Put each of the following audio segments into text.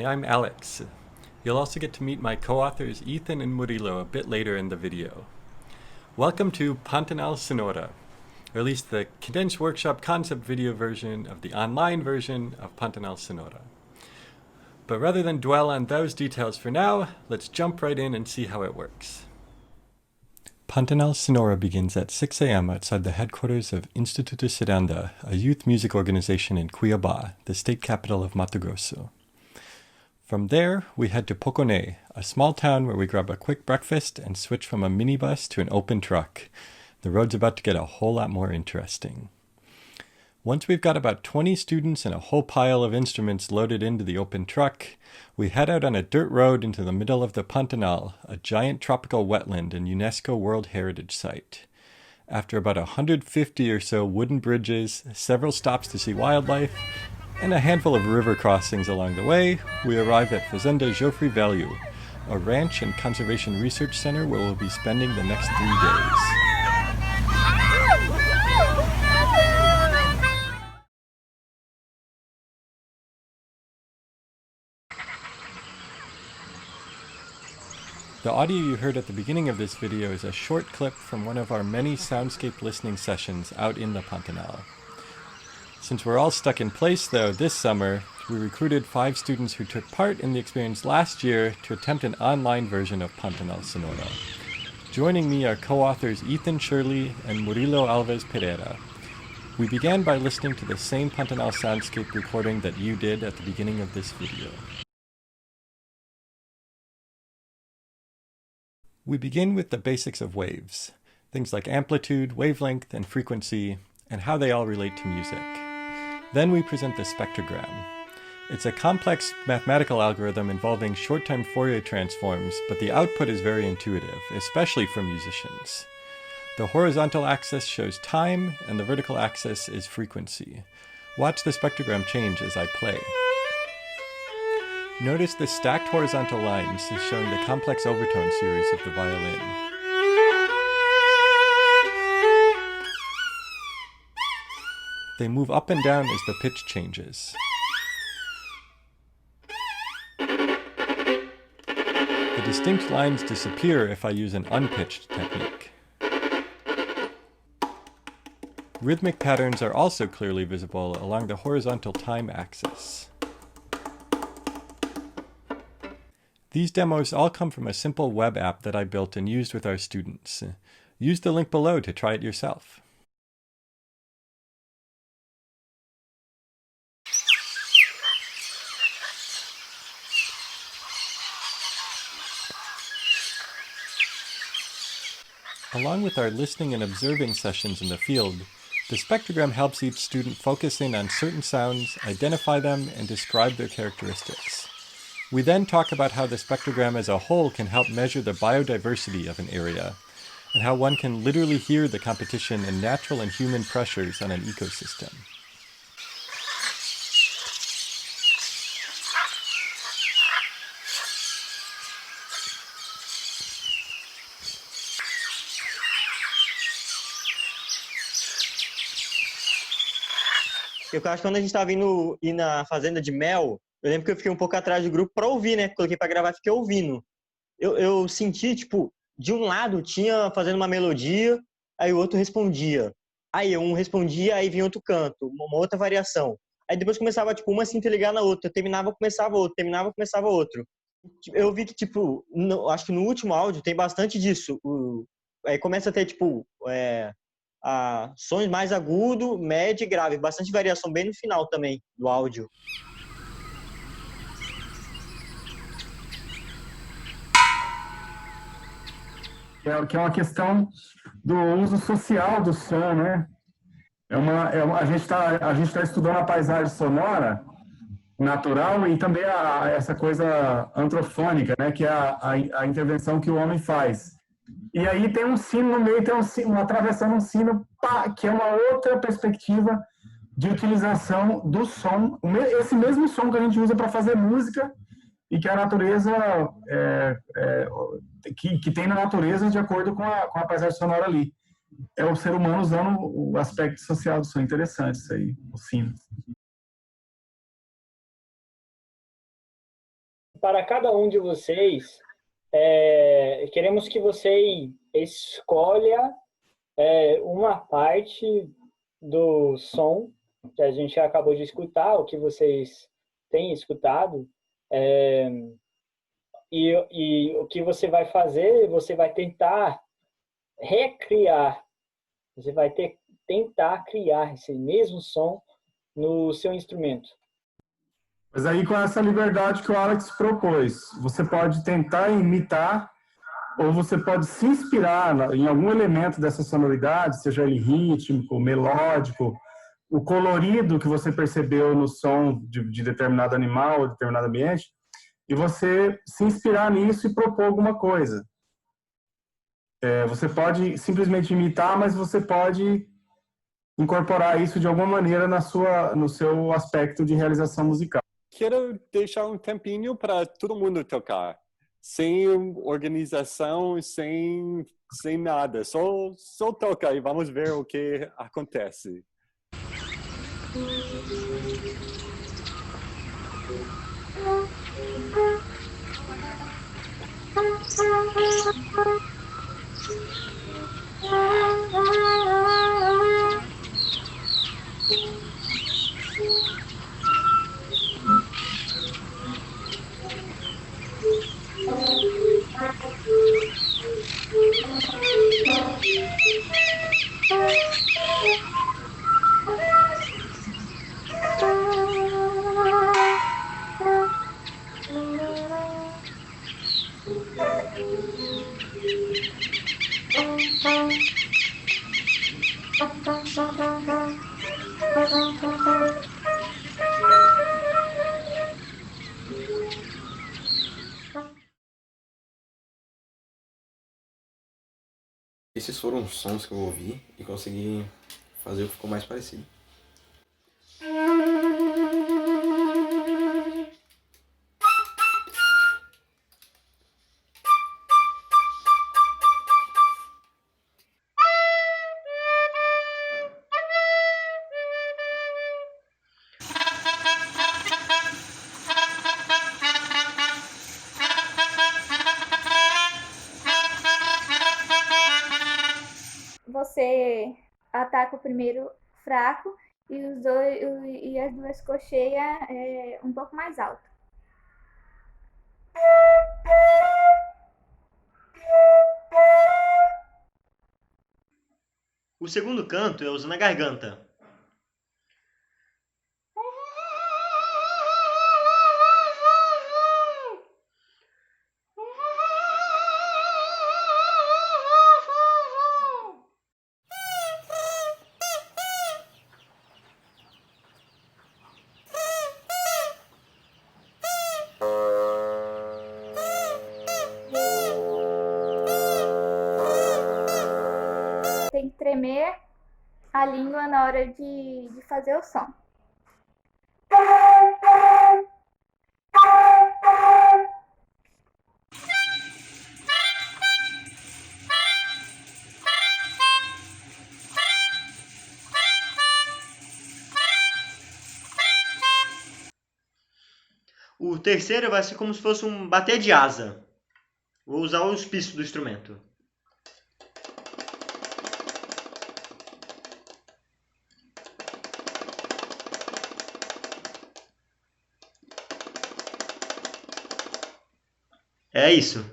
Hi, I'm Alex. You'll also get to meet my co-authors Ethan and Murilo a bit later in the video. Welcome to Pantanal Sonora, or at least the condensed workshop concept video version of the online version of Pantanal Sonora. But rather than dwell on those details for now, let's jump right in and see how it works. Pantanal Sonora begins at 6 a.m. outside the headquarters of Instituto Ciranda, a youth music organization in Cuiabá, the state capital of Mato Grosso. From there, we head to Poconé, a small town where we grab a quick breakfast and switch from a minibus to an open truck. The road's about to get a whole lot more interesting. Once we've got about 20 students and a whole pile of instruments loaded into the open truck, we head out on a dirt road into the middle of the Pantanal, a giant tropical wetland and UNESCO World Heritage Site. After about 150 or so wooden bridges, several stops to see wildlife, and a handful of river crossings along the way, we arrive at Fazenda Joffre Velho, a ranch and conservation research center where we'll be spending the next 3 days. The audio you heard at the beginning of this video is a short clip from one of our many Soundscape listening sessions out in the Pantanal. Since we're all stuck in place, though, this summer, we recruited 5 students who took part in the experience last year to attempt an online version of Pantanal Sonora. Joining me are co-authors Ethan Shirley and Murilo Alves Pereira. We began by listening to the same Pantanal soundscape recording that you did at the beginning of this video. We begin with the basics of waves, things like amplitude, wavelength, and frequency, and how they all relate to music. Then we present the spectrogram. It's a complex mathematical algorithm involving short-time Fourier transforms, but the output is very intuitive, especially for musicians. The horizontal axis shows time, and the vertical axis is frequency. Watch the spectrogram change as I play. Notice the stacked horizontal lines is showing the complex overtone series of the violin. They move up and down as the pitch changes. The distinct lines disappear if I use an unpitched technique. Rhythmic patterns are also clearly visible along the horizontal time axis. These demos all come from a simple web app that I built and used with our students. Use the link below to try it yourself. Along with our listening and observing sessions in the field, the spectrogram helps each student focus in on certain sounds, identify them, and describe their characteristics. We then talk about how the spectrogram as a whole can help measure the biodiversity of an area, and how one can literally hear the competition in natural and human pressures on an ecosystem. Eu acho que quando a gente estava indo ir na fazenda de mel, eu lembro que eu fiquei um pouco atrás do grupo para ouvir, né? Coloquei para gravar e fiquei ouvindo. Eu senti, tipo, de um lado tinha fazendo uma melodia, aí o outro respondia. Aí um respondia, aí vinha outro canto, uma outra variação. Aí depois começava, tipo, uma se interligar na outra. Eu terminava, começava outro, terminava, começava outro. Eu vi que, tipo, acho que no último áudio tem bastante disso. Aí começa a ter, tipo, sons mais agudo, médio e grave. Bastante variação bem no final também do áudio. Que é uma questão do uso social do som, né? A gente tá estudando a paisagem sonora natural e também essa coisa antrofônica, né? Que é a intervenção que o homem faz. E aí tem um sino no meio, tem atravessando um sino, que é uma outra perspectiva de utilização do som, esse mesmo som que a gente usa para fazer música e que a natureza que tem na natureza de acordo com a paisagem sonora ali. É o ser humano usando o aspecto social do som. Interessante isso aí, o sino. para cada um de vocês, queremos que você escolha uma parte do som que a gente acabou de escutar, o que vocês têm escutado, e o que você vai fazer, você vai tentar recriar, você vai tentar criar esse mesmo som no seu instrumento. Mas aí com essa liberdade que o Alex propôs, você pode tentar imitar ou você pode se inspirar em algum elemento dessa sonoridade, seja ele rítmico, melódico, o colorido que você percebeu no som de determinado animal, determinado ambiente, e você se inspirar nisso e propor alguma coisa. Você pode simplesmente imitar, mas você pode incorporar isso de alguma maneira no seu aspecto de realização musical. Quero deixar um tempinho para todo mundo tocar, sem organização, sem nada. Só toca e vamos ver o que acontece. Esses foram os sons que eu ouvi e consegui fazer o que ficou mais parecido. Você ataca o primeiro fraco e as duas cocheias um pouco mais alto. O segundo canto é usando a garganta. Tem que tremer a língua na hora de fazer o som. O terceiro vai ser como se fosse um bater de asa. Vou usar os pistos do instrumento. É isso.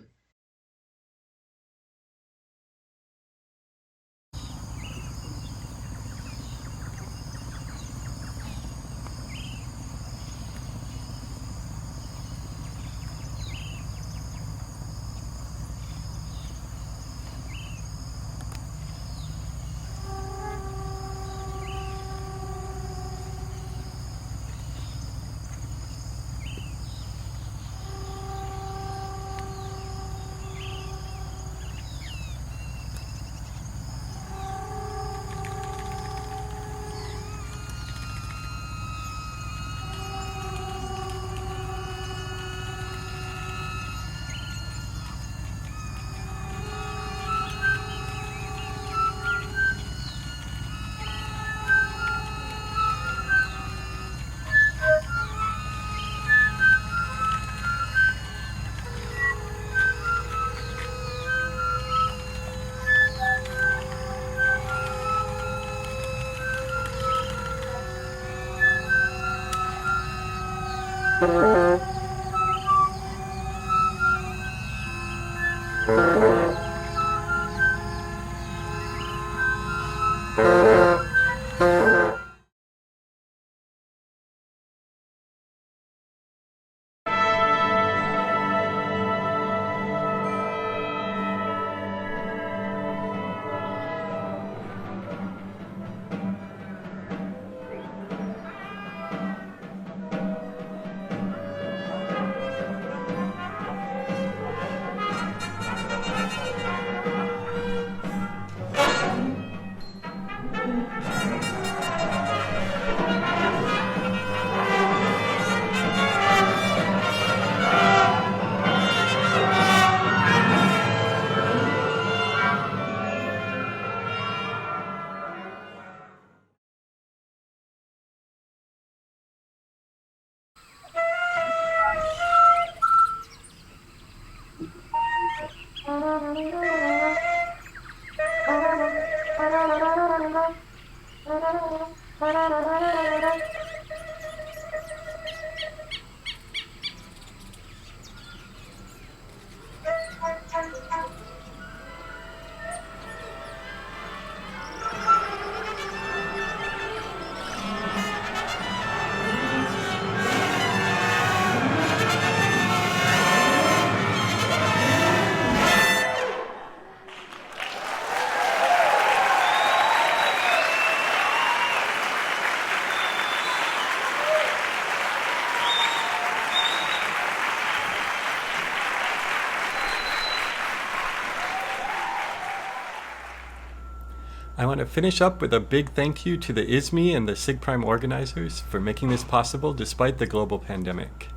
I want to finish up with a big thank you to the ISME and the SIG Prime organizers for making this possible despite the global pandemic.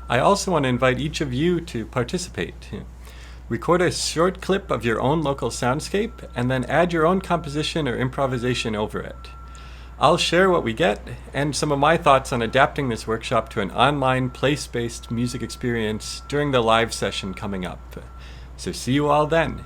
I also want to invite each of you to participate. Record a short clip of your own local soundscape and then add your own composition or improvisation over it. I'll share what we get and some of my thoughts on adapting this workshop to an online place-based music experience during the live session coming up. So see you all then.